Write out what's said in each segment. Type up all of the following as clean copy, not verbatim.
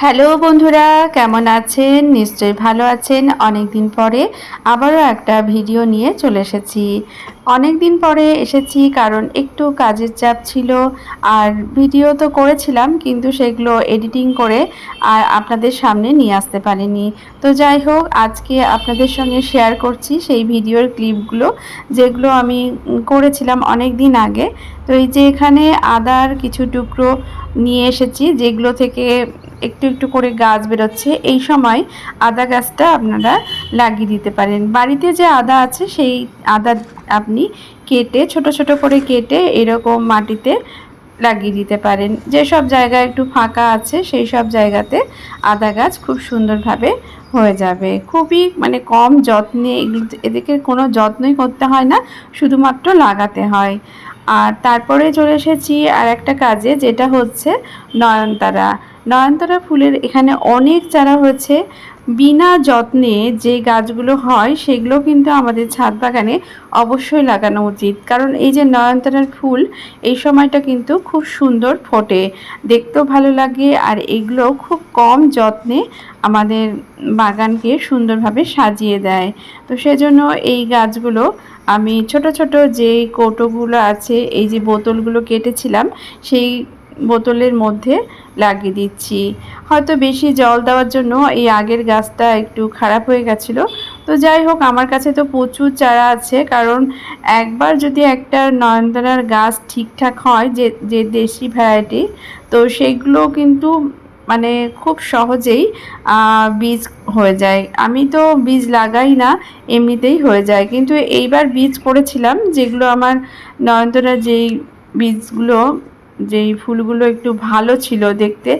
Hello বন্ধুরা, কেমন আছেন? নিশ্চয়ই ভালো আছেন। অনেক দিন পরে আবারও একটা ভিডিও নিয়ে চলে এসেছি। অনেক দিন পরে এসেছি কারণ একটু কাজের চাপ ছিল। আর ভিডিও তো করেছিলাম কিন্তু সেগুলো এডিটিং করে আর আপনাদের সামনে নিয়ে আসতে পারিনি। তো যাই হোক, আজকে আপনাদের সঙ্গে শেয়ার করছি সেই ভিডিওর ক্লিপগুলো, যেগুলো আমি করেছিলাম অনেক দিন আগে। তো এই যে এখানে আদার কিছু টুকরো নিয়ে এসেছি, যেগুলো থেকে একটু একটু করে গাছ বেরোচ্ছে। এই সময় আদা গাছটা আপনারা লাগিয়ে দিতে পারেন। বাড়িতে যে আদা আছে সেই আদা আপনি কেটে ছোট ছোট করে কেটে এরকম মাটিতে লাগিয়ে দিতে পারেন। যেসব জায়গায় একটু ফাঁকা আছে সেই সব জায়গাতে আদা গাছ খুব সুন্দরভাবে হয়ে যাবে। খুবই কম যত্নে এদিকে কোনো যত্নই করতে হয় না, শুধুমাত্র লাগাতে হয়। আর তারপরে চলে এসেছি আর একটা কাজে, যেটা হচ্ছে নয়নতারা। নয়নতারা ফুলের এখানে অনেক চারা হয়েছে। বিনা যত্নে যে গাছগুলো হয় সেগুলো কিন্তু আমাদের ছাদ বাগানে অবশ্যই লাগানো উচিত, কারণ এই যে নয়নতারার ফুল এই সময়টা কিন্তু খুব সুন্দর ফোটে, দেখতেও ভালো লাগে। আর এগুলো খুব কম যত্নে আমাদের বাগানকে সুন্দরভাবে সাজিয়ে দেয়। তো সেজন্য এই গাছগুলো আমি ছোট ছোট যে কৌটোগুলো আছে, এই যে বোতলগুলো কেটেছিলাম সেই বোতলের মধ্যে লাগিয়ে দিচ্ছি। হয়তো বেশি জল দেওয়ার জন্য এই আগের গাছটা একটু খারাপ হয়ে গেছিলো। তো যাই হোক, আমার কাছে তো প্রচুর চারা আছে, কারণ একবার যদি একটা নয়নতারার গাছ ঠিকঠাক হয়, যে যে দেশি ভ্যারাইটি, তো সেগুলো কিন্তু খুব সহজেই বীজ হয়ে যায়। আমি তো বীজ লাগাই না, এমনিতেই হয়ে যায়। কিন্তু এইবার বীজ করেছিলাম, যেগুলো আমার নয়নতারা বীজগুলো যেই ফুলগুলো একটু ভালো ছিল দেখতে,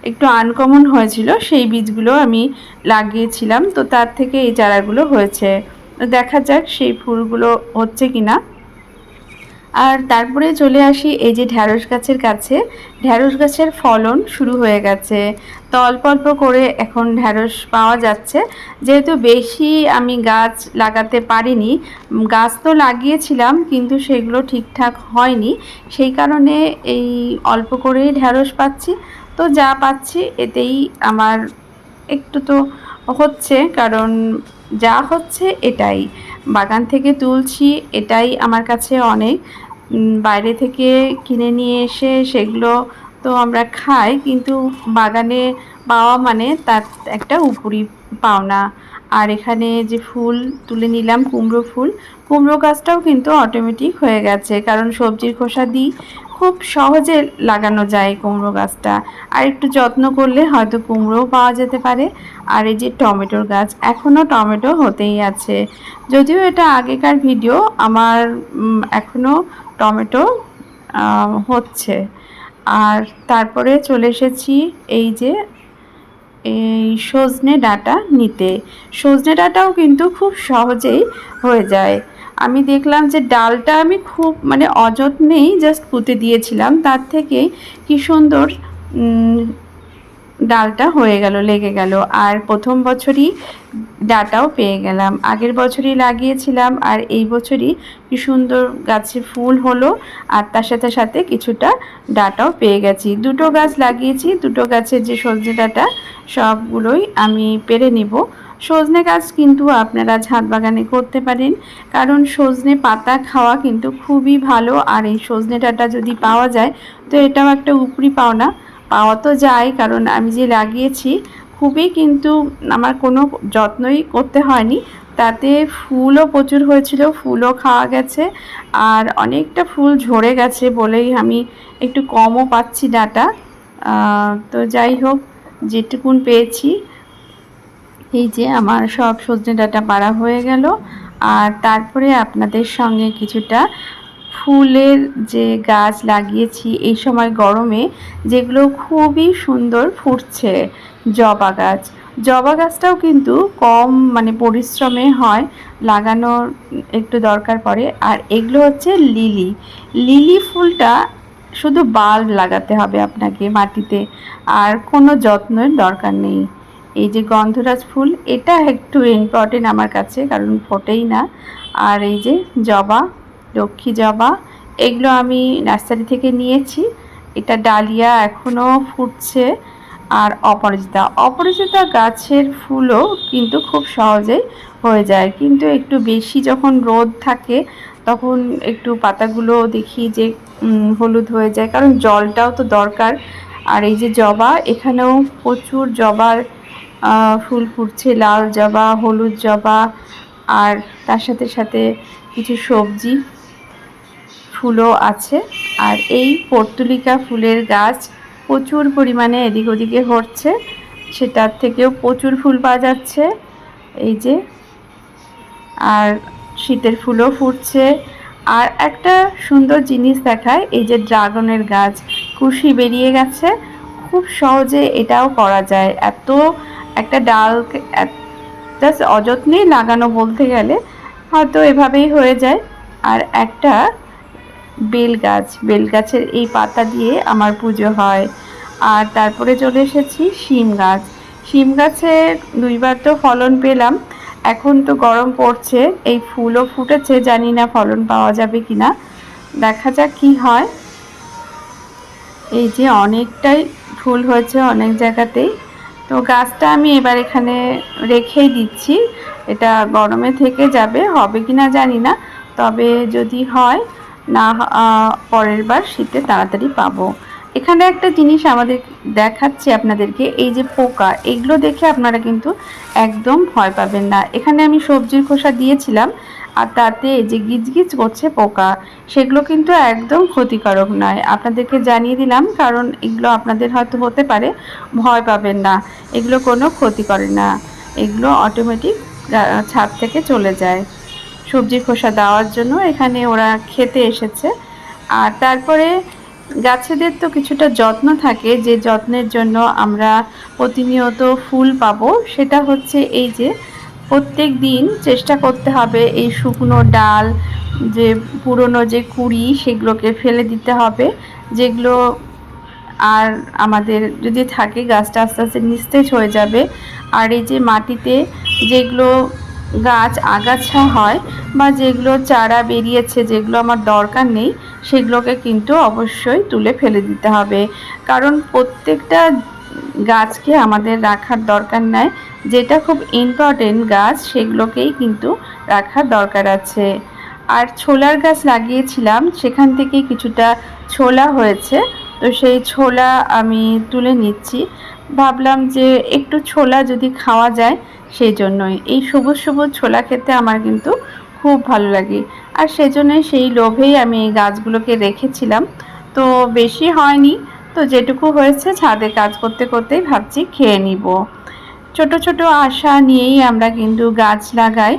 একটু আনকমন হয়েছিল, সেই বীজগুলো আমি লাগিয়েছিলাম। তো তার থেকে এই চারাগুলো হয়েছে। দেখা যাক সেই ফুলগুলো হচ্ছে কিনা। আর তারপরে চলে আসি এই যে ঢ্যাঁড়স গাছের কাছে। ঢ্যাঁড়স গাছের ফলন শুরু হয়ে গেছে। তো অল্প অল্প করে এখন ঢ্যাঁড়স পাওয়া যাচ্ছে। যেহেতু বেশি আমি গাছ লাগাতে পারিনি, গাছ তো লাগিয়েছিলাম কিন্তু সেগুলো ঠিকঠাক হয়নি, সেই কারণে এই অল্প করেই ঢ্যাঁড়স পাচ্ছি। তো যা পাচ্ছি এতেই আমার একটু তো হচ্ছে, কারণ যা হচ্ছে এটাই বাগান থেকে তুলছি, এটাই আমার কাছে অনেক। বাইরে থেকে কিনে নিয়ে এসে সেগুলো তো আমরা খাই, কিন্তু বাগানে পাওয়া তার একটা উপরি পাওনা। আর এখানে যে ফুল তুলে নিলাম, কুমড়ো ফুল, কুমড়ো গাছটাও কিন্তু অটোমেটিক হয়ে গেছে, কারণ সবজির খোসা দিই, খুব সহজে লাগানো যায় কুমড়ো গাছটা। আর একটু যত্ন করলে হয়তো কুমড়োও পাওয়া যেতে পারে। আর এই যে টমেটোর গাছ, এখনও টমেটো হতেই আছে। যদিও এটা আগেকার ভিডিও, আমার এখনও টমেটো হচ্ছে। আর তারপরে চলে এসেছি এই যে এই সজনে ডাঁটা নিতে। সজনে ডাঁটাও কিন্তু খুব সহজেই হয়ে যায়। আমি দেখলাম যে ডালটা আমি খুব অযত্নেই জাস্ট পুঁতে দিয়েছিলাম, তার থেকেই কি সুন্দর ডালটা হয়ে গেল, লেগে গেল। আর প্রথম বছরই ডাঁটাও পেয়ে গেলাম, আগের বছরই লাগিয়েছিলাম, আর এই বছরই কি সুন্দর গাছে ফুল হলো। আর তার সাথে সাথে কিছুটা ডাঁটাও পেয়ে গেছি। দুটো গাছ লাগিয়েছি, দুটো গাছের যে সজনে ডাঁটা সবগুলোই আমি পেরে নিব। সজনে গাছ কিন্তু আপনারা ছাদ বাগানে করতে পারেন, কারণ সজনে পাতা খাওয়া কিন্তু খুবই ভালো। আর এই সজনে ডাঁটা যদি পাওয়া যায় তো এটাও একটা উপরি পাওনা। পাওয়া তো যায়, কারণ আমি যে লাগিয়েছি খুবই, কিন্তু আমার কোনো যত্নই করতে হয়নি, তাতে ফুলও প্রচুর হয়েছিল, ফুলও খাওয়া গেছে। আর অনেকটা ফুল ঝরে গেছে বলেই আমি একটু কমও পাচ্ছি ডাঁটা। তো যাই হোক, যেটুকুন পেয়েছি, এই যে আমার সব সজনে ডাঁটা পাড়া হয়ে গেল। আর তারপরে আপনাদের সঙ্গে কিছুটা ফুলের যে গাছ লাগিয়েছি এই সময় গরমে, যেগুলো খুবই সুন্দর ফুটছে, জবা গাছ। জবা গাছটাও কিন্তু কম পরিশ্রমে হয়, লাগানোর একটু দরকার পড়ে। আর এগুলো হচ্ছে লিলি। লিলি ফুলটা শুধু বাল্ব লাগাতে হবে আপনাকে মাটিতে, আর কোনো যত্নের দরকার নেই। এই যে গন্ধরাজ ফুল, এটা একটু ইম্পর্টেন্ট আমার কাছে, কারণ ফোটেই না। আর এই যে জবা, লক্ষ্মী জবা, এগুলো আমি নার্সারি থেকে নিয়েছি। এটা ডালিয়া এখনও ফুটছে। আর অপরাজিতা, অপরাজিতা গাছের ফুলও কিন্তু খুব সহজেই হয়ে যায়, কিন্তু একটু বেশি যখন রোদ থাকে তখন একটু পাতাগুলো দেখি যে হলুদ হয়ে যায়, কারণ জলটাও তো দরকার। আর এই যে জবা, এখানেও প্রচুর জবার ফুল ফুটছে, লাল জবা, হলুদ জবা, আর তার সাথে সাথে কিছু সবজি ফুলও আছে। আর এই পর্তুলিকা ফুলের গাছ প্রচুর পরিমাণে এদিক ওদিকে হচ্ছে, সেটার থেকেও প্রচুর ফুল পাওয়া যাচ্ছে এই যে। আর শীতের ফুলও ফুটছে। আর একটা সুন্দর জিনিস দেখায়, এই যে ড্রাগনের গাছ, কুশি বেরিয়ে গেছে, খুব সহজে এটাও করা যায়। এত একটা ডাল জাস্ট অযত্নেই লাগানো বলতে গেলে, হয়তো এভাবেই হয়ে যায়। আর একটা বেল গাছ, বেল গাছের এই পাতা দিয়ে আমার পুজো হয়। আর তারপরে চলে এসেছি শিম গাছ, শিম গাছে দুইবার তো ফলন পেলাম। এখন তো গরম পড়ছে, এই ফুলও ফুটেছে, জানি না ফলন পাওয়া যাবে কিনা, দেখা যাক কি হয়। এই যে অনেকটাই ফুল হয়েছে অনেক জায়গাতেই। তো গাছটা আমি এবার এখানে রেখেই দিচ্ছি, এটা গরমে থেকে যাবে, হবে কিনা জানি না, তবে যদি হয় না পরের বার শীতে তাড়াতাড়ি পাবো। এখানে একটা জিনিস আমাদের দেখাচ্ছি আপনাদেরকে, এই যে পোকা, এগুলো দেখে আপনারা কিন্তু একদম ভয় পাবেন না। এখানে আমি সবজির খোসা দিয়েছিলাম, আর তাতে যে গিজগিজ করছে পোকা, সেগুলো কিন্তু একদম ক্ষতিকারক নয়, আপনাদেরকে জানিয়ে দিলাম, কারণ এগুলো আপনাদের হয়তো হতে পারে, ভয় পাবেন না, এগুলো কোনো ক্ষতি করে না, এগুলো অটোমেটিক ছাদ থেকে চলে যায়। সবজির খোসা দেওয়ার জন্য এখানে ওরা খেতে এসেছে। আর তারপরে গাছেদের তো কিছুটা যত্ন থাকে, যে যত্নের জন্য আমরা প্রতিনিয়ত ফুল পাবো, সেটা হচ্ছে এই যে প্রত্যেক দিন চেষ্টা করতে হবে এই শুকনো ডাল, যে পুরনো যে কুড়ি, সেগুলোকে ফেলে দিতে হবে, যেগুলো আর আমাদের যদি থাকে গাছটা আস্তে আস্তে নিস্তেজ হয়ে যাবে। আর এই যে মাটিতে যেগুলো গাছ আগাছা হয় বা যেগুলো চারা বেরিয়েছে, যেগুলো আমার দরকার নেই, সেগুলোকে কিন্তু অবশ্যই তুলে ফেলে দিতে হবে, কারণ প্রত্যেকটা গাছকে আমাদের রাখার দরকার নাই, যেটা খুব ইম্পর্টেন্ট গাছ সেগুলোকেই কিন্তু রাখার দরকার আছে। আর ছোলার গাছ লাগিয়েছিলাম, সেখান থেকে কিছুটা ছোলা হয়েছে, তো সেই ছোলা আমি তুলে নিচ্ছি, ভাবলাম যে একটু ছোলা যদি খাওয়া যায়, সেই জন্যই। এই সবুজ সবুজ ছোলা খেতে আমার কিন্তু খুব ভালো লাগে, আর সেজন্যই সেই লোভেই আমি এই গাছগুলোকে রেখেছিলাম। তো বেশি হয়নি, তো যেটুকু হয়েছে ছাদে কাজ করতে করতেই ভাবছি খেয়ে নিব। ছোট ছোট আশা নিয়েই আমরা কিন্তু গাছ লাগাই,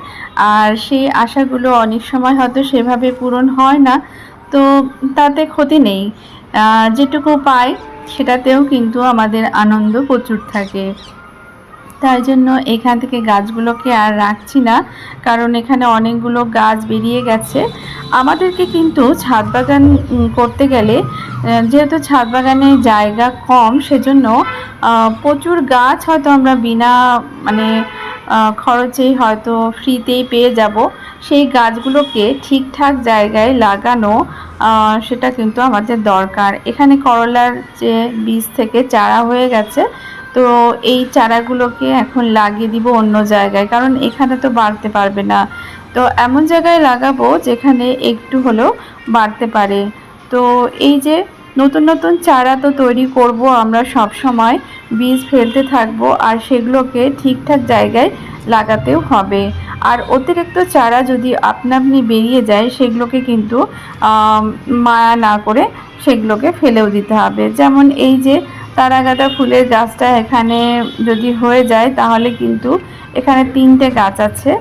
আর সেই আশাগুলো অনেক সময় হয়তো সেভাবে পূরণ হয় না, তো তাতে ক্ষতি নেই, যেটুকু পাই সেটাতেও কিন্তু আমাদের আনন্দ প্রচুর থাকে। তাই জন্য এখান থেকে গাছগুলোকে আর রাখছি না, কারণ এখানে অনেকগুলো গাছ বেরিয়ে গেছে। আমাদেরকে কিন্তু ছাদ বাগান করতে গেলে, যেহেতু ছাদ বাগানে জায়গা কম, সেজন্য প্রচুর গাছ হয়তো আমরা বিনা মানে খরচেই হয়তো ফ্রিতেই পেয়ে যাব, সেই গাছগুলোকে ঠিকঠাক জায়গায় লাগানো, সেটা কিন্তু আমাদের দরকার। এখানে করলার যে বীজ থেকে চারা হয়ে গেছে, তো এই চারাগুলোকে এখন লাগিয়ে দিব অন্য জায়গায়, কারণ এখানে তো বাড়তে পারবে না, তো এমন জায়গায় লাগাবো যেখানে একটু হলেও বাড়তে পারে। তো এই যে নতুন নতুন চারা তো তৈরি করব আমরা, সব সময় বীজ ফেলতে থাকবো, আর সেগুলোকে ঠিকঠাক জায়গায় লাগাতেও হবে। আর অতিরিক্ত চারা যদি আপনা আপনি বেরিয়ে যায়, সেগুলোকে কিন্তু মায়া না করে সেগুলোকে ফেলেও দিতে হবে। যেমন এই যে তারাগাঁদা ফুলের গাছটা এখানে যদি হয়ে যায়, তাহলে কিন্তু এখানে 3টে গাছ আছে,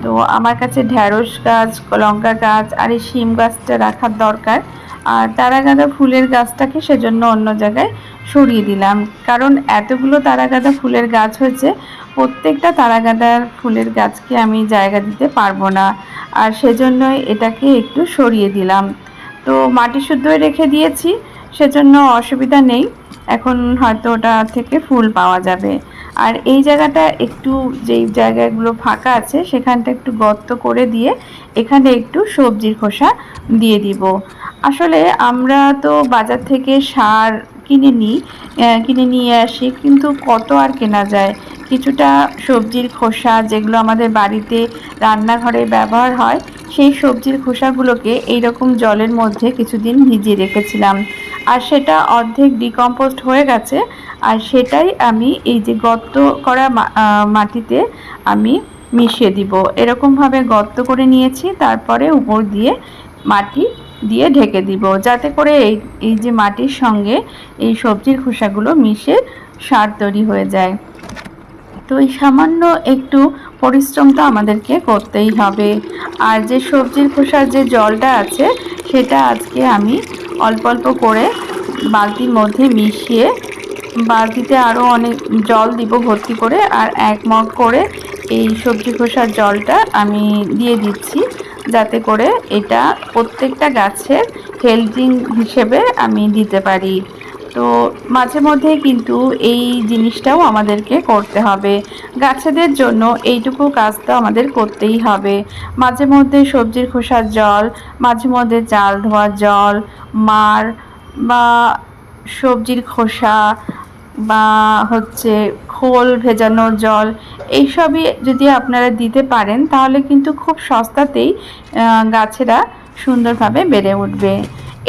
তো আমার কাছে ঢ্যাঁড়স গাছ, লঙ্কা গাছ আর এই শিম গাছটা রাখার দরকার। আর তারাগাঁদা ফুলের গাছটাকে সেজন্য অন্য জায়গায় সরিয়ে দিলাম, কারণ এতগুলো তারাগাঁদা ফুলের গাছ হয়েছে, প্রত্যেকটা তারাগাঁদার ফুলের গাছকে আমি জায়গা দিতে পারবো না, আর সেজন্যই এটাকে একটু সরিয়ে দিলাম। তো মাটি শুদ্ধই রেখে দিয়েছি, সেজন্য অসুবিধা নেই, এখন হয়তো ওটা থেকে ফুল পাওয়া যাবে। আর এই জায়গাটা একটু, যেই জায়গাগুলো ফাঁকা আছে সেখানটা একটু গর্ত করে দিয়ে এখানে একটু সবজির খোসা দিয়ে দিব। আসলে আমরা তো বাজার থেকে সার কিনে নিই, কিনে নিয়ে আসি, কিন্তু কত আর কেনা যায়। কিছুটা সবজির খোসা যেগুলো আমাদের বাড়িতে রান্নাঘরে ব্যবহার হয়, সেই সবজির খোসাগুলোকে এইরকম জলের মধ্যে কিছুদিন ভিজিয়ে রেখেছিলাম, আর সেটা অর্ধেক ডিকম্পোস্ট হয়ে গেছে। আর সেটাই আমি এই যে গর্ত করা মাটিতে আমি মিশিয়ে দিব। এরকমভাবে গর্ত করে নিয়েছি, তারপরে উপর দিয়ে মাটি দিয়ে ঢেকে দিব, যাতে করে এই যে মাটির সঙ্গে এই সবজির খোসাগুলো মিশে সার তৈরি হয়ে যায়। তো এই সামান্য একটু পরিশ্রম তো আমাদেরকে করতেই হবে। আর যে সবজির খোসার যে জলটা আছে, সেটা আজকে আমি অল্প অল্প করে বালতির মধ্যে মিশিয়ে, বালতিতে আরও অনেক জল দিব ভর্তি করে, আর 1 মগ করে এই সবজি খোসার জলটা আমি দিয়ে দিচ্ছি, যাতে করে এটা প্রত্যেকটা গাছের হেল্পিং হিসেবে আমি দিতে পারি। তো মাঝে মধ্যে কিন্তু এই জিনিসটাও আমাদেরকে করতে হবে। গাছেদের জন্য এইটুকু কাজ তো আমাদের করতেই হবে। মাঝে মধ্যে সবজির খোসার জল, মাঝে মধ্যে চাল ধোয়ার জল, মাড় বা সবজির খোসা বা হচ্ছে খোল ভেজানো জল, এইসবই যদি আপনারা দিতে পারেন, তাহলে কিন্তু খুব সস্তাতেই গাছেরা সুন্দরভাবে বেড়ে উঠবে।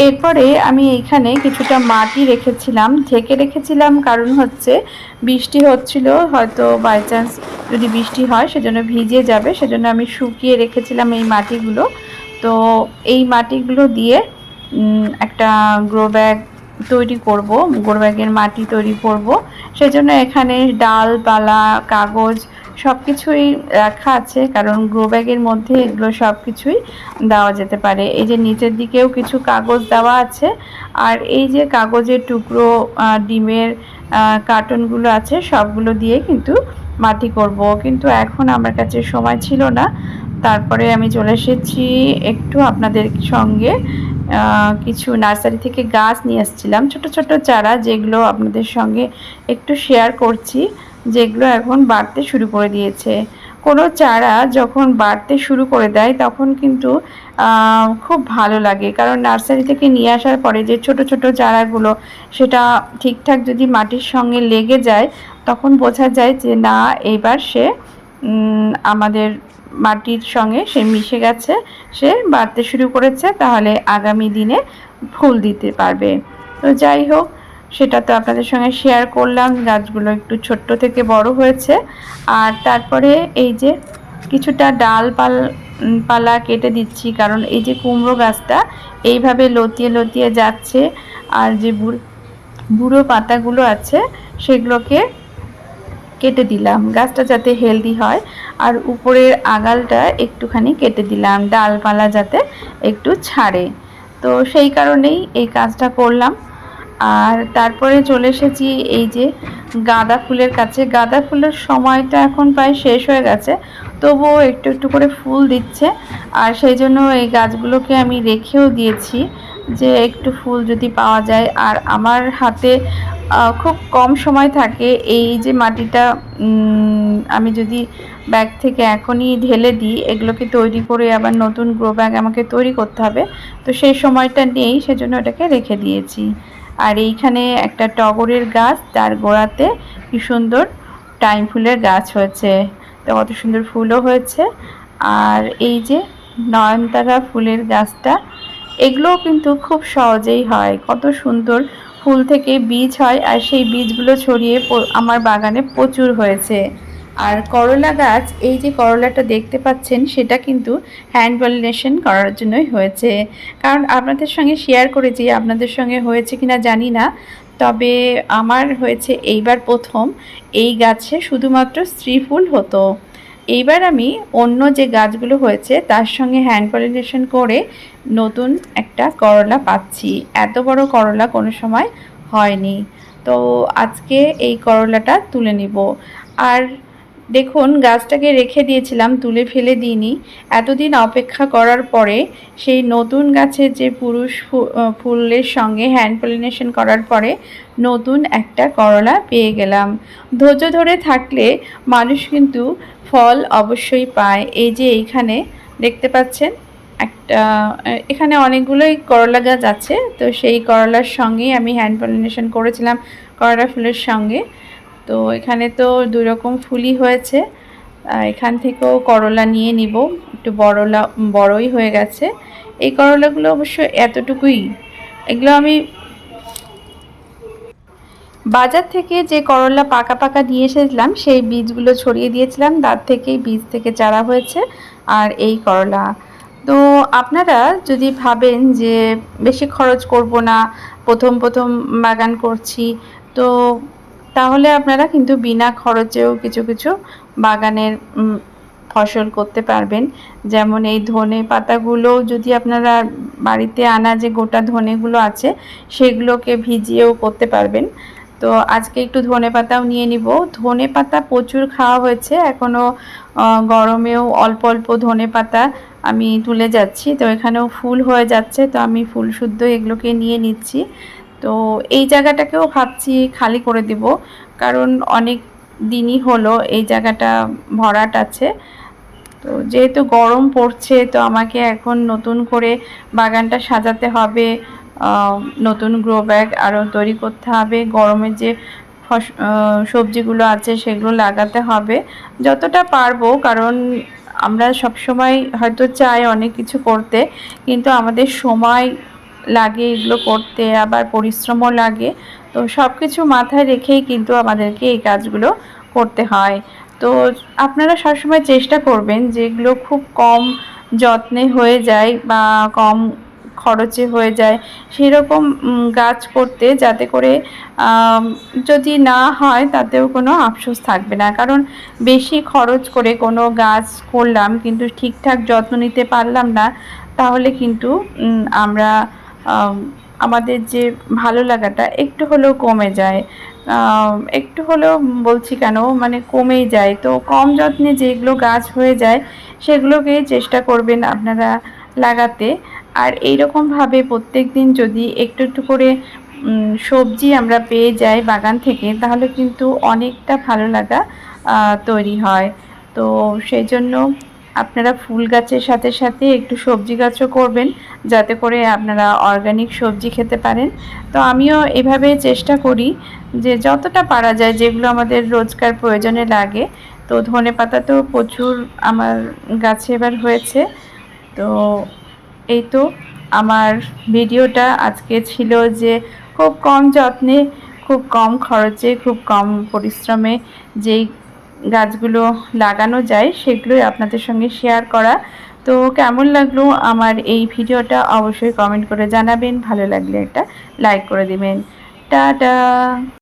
এরপরে আমি এইখানে কিছুটা মাটি রেখেছিলাম, ঢেকে রেখেছিলাম, কারণ হচ্ছে বৃষ্টি হচ্ছিল, হয়তো বাই চান্স যদি বৃষ্টি হয় সেজন্য ভিজে যাবে, সেজন্য আমি শুকিয়ে রেখেছিলাম এই মাটিগুলো। তো এই মাটিগুলো দিয়ে একটা গ্রো ব্যাগ তৈরি করব, গ্রো ব্যাগের মাটি তৈরি করব। সেজন্য এখানে ডালপালা, কাগজ সব কিছুই রাখা আছে, কারণ গ্রো ব্যাগের মধ্যে এগুলো সব কিছুই দেওয়া যেতে পারে। এই যে নিচের দিকেও কিছু কাগজ দেওয়া আছে, আর এই যে কাগজের টুকরো, ডিমের কার্টনগুলো আছে, সবগুলো দিয়ে কিন্তু মাটি করব। কিন্তু এখন আমার কাছে সময় ছিল না, তারপরে আমি চলে এসেছি একটু আপনাদের সঙ্গে কিছু নার্সারি থেকে গাছ নিয়ে এসেছিলাম, ছোট ছোট চারা, যেগুলো আপনাদের সঙ্গে একটু শেয়ার করছি, যেগুলো এখন বাড়তে শুরু করে দিয়েছে। কোনো চারা যখন বাড়তে শুরু করে দেয় তখন কিন্তু খুব ভালো লাগে, কারণ নার্সারি থেকে নিয়ে আসার পরে যে ছোট ছোট চারাগুলো, সেটা ঠিকঠাক যদি মাটির সঙ্গে লেগে যায়, তখন বোঝা যায় যে না, এইবার সে আমাদের মাটির সঙ্গে সে মিশে গেছে, সে বাড়তে শুরু করেছে, তাহলে আগামী দিনে ফুল দিতে পারবে। তো যাই হোক, সেটা তো আপনাদের সঙ্গে শেয়ার করলাম। গাছগুলো একটু ছোট্ট থেকে বড় হয়েছে। আর তারপরে এই যে কিছুটা পালা কেটে দিচ্ছি, কারণ এই যে কুমড়ো গাছটা এইভাবে লতিয়ে লতিয়ে যাচ্ছে, আর যে বুড়ো পাতাগুলো আছে সেগুলোকে কেটে দিলাম, গাছটা যাতে হেলদি হয়। আর উপরের আগালটা একটুখানি কেটে দিলাম, ডালপালা যাতে একটু ছাড়ে। তো সেই কারণেই এই কাজটা করলাম। আর তারপরে চলে এসেছি এই যে গাঁদা ফুলের কাছে। গাঁদা ফুলের সময়টা এখন প্রায় শেষ হয়ে গেছে, তবুও একটু একটু করে ফুল দিচ্ছে, আর সেই জন্য এই গাছগুলোকে আমি রেখেও দিয়েছি যে একটু ফুল যদি পাওয়া যায়। আর আমার হাতে খুব কম সময় থাকে, এই যে মাটিটা আমি যদি ব্যাগ থেকে এখনই ঢেলে দিই, এগুলোকে তৈরি করে আবার নতুন গ্রো ব্যাগ আমাকে তৈরি করতে হবে, তো সেই সময়টা নেই, সেজন্য এটাকে রেখে দিয়েছি। আর এইখানে একটা টগরের গাছ, তার গোড়াতে কি সুন্দর টাইম ফুলের গাছ হয়েছে, তো কত সুন্দর ফুলও হয়েছে। আর এই যে নয়নতারা ফুলের গাছটা, এগুলোও কিন্তু খুব সহজেই হয়, কত সুন্দর ফুল থেকে বীজ হয়, আর সেই বীজগুলো ছড়িয়ে আমার বাগানে প্রচুর হয়েছে। আর করলা গাছ, এই যে করলাটা দেখতে পাচ্ছেন, সেটা কিন্তু হ্যান্ড পলিনেশন করার জন্যই হয়েছে। কারণ আপনাদের সঙ্গে শেয়ার করেছি, আপনাদের সঙ্গে হয়েছে কিনা জানি না, তবে আমার হয়েছে এইবার প্রথম। এই গাছে শুধুমাত্র স্ত্রী ফুল হতো, এইবার আমি অন্য যে গাছগুলো হয়েছে তার সঙ্গে হ্যান্ড পলিনেশন করে নতুন একটা করলা পাচ্ছি। এত বড় করলা কোনো সময় হয়নি। তো আজকে এই করলাটা তুলে নিব। আর দেখুন, গাছটাকে রেখে দিয়েছিলাম, তুলে ফেলে দিইনি। এতদিন অপেক্ষা করার পরে সেই নতুন গাছের যে পুরুষ ফুলের সঙ্গে হ্যান্ড পলিনেশন করার পরে নতুন একটা করলা পেয়ে গেলাম। ধৈর্য ধরে থাকলে মানুষ কিন্তু ফল অবশ্যই পায়। এই যে এইখানে দেখতে পাচ্ছেন, একটা এখানে অনেকগুলোই করলা গাছ আছে, তো সেই করলার সঙ্গেই আমি হ্যান্ড পলিনেশন করেছিলাম করলা ফুলের সঙ্গে। তো এখানে তো 2 রকম ফুলই হয়েছে। এখান থেকেও করলা নিয়ে নিব, একটু বড়ই হয়ে গেছে। এই করলাগুলো অবশ্য এতটুকুই, এগুলো আমি বাজার থেকে যে করলা পাকা পাকা নিয়ে এসেছিলাম সেই বীজগুলো ছড়িয়ে দিয়েছিলাম, তার থেকেই বীজ থেকে চারা হয়েছে। আর এই করলা তো আপনারা যদি ভাবেন যে বেশি খরচ করব না, প্রথম প্রথম বাগান করছি, তো তাহলে আপনারা কিন্তু বিনা খরচেও কিছু কিছু বাগানের ফসল করতে পারবেন। যেমন এই ধনে পাতাগুলো যদি আপনারা বাড়িতে আনা যে গোটা ধনেগুলো আছে সেগুলোকে ভিজিয়েও করতে পারবেন। তো আজকে একটু ধনে পাতাও নিয়ে নিব। ধনে পাতা প্রচুর খাওয়া হয়েছে, এখনও গরমেও অল্প অল্প ধনে পাতা আমি তুলে যাচ্ছি। তো এখানেও ফুল হয়ে যাচ্ছে, তো আমি ফুল শুদ্ধ এগুলোকে নিয়ে নিচ্ছি। তো এই জায়গাটাকেও ভাবছি খালি করে দিব, কারণ অনেক দিনই হলো এই জায়গাটা ভরাট আছে। তো যেহেতু গরম পড়ছে, তো আমাকে এখন নতুন করে বাগানটা সাজাতে হবে, নতুন গ্রো ব্যাগ আরও তৈরি করতে হবে, গরমের যে সবজিগুলো আছে সেগুলো লাগাতে হবে যতটা পারবো। কারণ আমরা সবসময় হয়তো চাই অনেক কিছু করতে, কিন্তু আমাদের সময় লাগে এগুলো করতে, আবার পরিশ্রমও লাগে। তো সব কিছু মাথায় রেখেই কিন্তু আমাদেরকে এই কাজগুলো করতে হয়। তো আপনারা সবসময় চেষ্টা করবেন যেগুলো খুব কম যত্নে হয়ে যায় বা কম খরচে হয়ে যায় সেরকম গাছ করতে, যাতে করে যদি না হয় তাতেও কোনো আফসোস থাকবে না। কারণ বেশি খরচ করে কোনো গাছ করলাম কিন্তু ঠিকঠাক যত্ন নিতে পারলাম না, তাহলে কিন্তু আমরা আমাদের যে ভালো লাগাটা একটু হলেও কমে যায়। একটু হলেও বলছি কেন, মানে কমেই যায়। তো কম যত্নে যেগুলো গাছ হয়ে যায় সেগুলোকেই চেষ্টা করবেন আপনারা লাগাতে। আর এইরকমভাবে প্রত্যেক দিন যদি একটু একটু করে সবজি আমরা পেয়ে যাই বাগান থেকে, তাহলে কিন্তু অনেকটা ভালো লাগা তৈরি হয়। তো সেই জন্য আপনারা ফুল গাছের সাথে সাথে একটু সবজি গাছও করবেন, যাতে করে আপনারা অর্গানিক সবজি খেতে পারেন। তো আমিও এভাবে চেষ্টা করি যে যতটা পারা যায় যেগুলো আমাদের রোজকার প্রয়োজনে লাগে। তো ধনেপাতা তো প্রচুর আমার গাছে এবার হয়েছে। তো এই তো আমার ভিডিওটা আজকে ছিল যে খুব কম যত্নে, খুব কম খরচে, খুব কম পরিশ্রমে যেই গাছগুলো লাগানো যায় সেগুলোই আপনাদের সঙ্গে শেয়ার করা। তো কেমন লাগলো আমার এই ভিডিওটা অবশ্যই কমেন্ট করে জানাবেন, ভালো লাগলে একটা লাইক করে দিবেন। টাটা।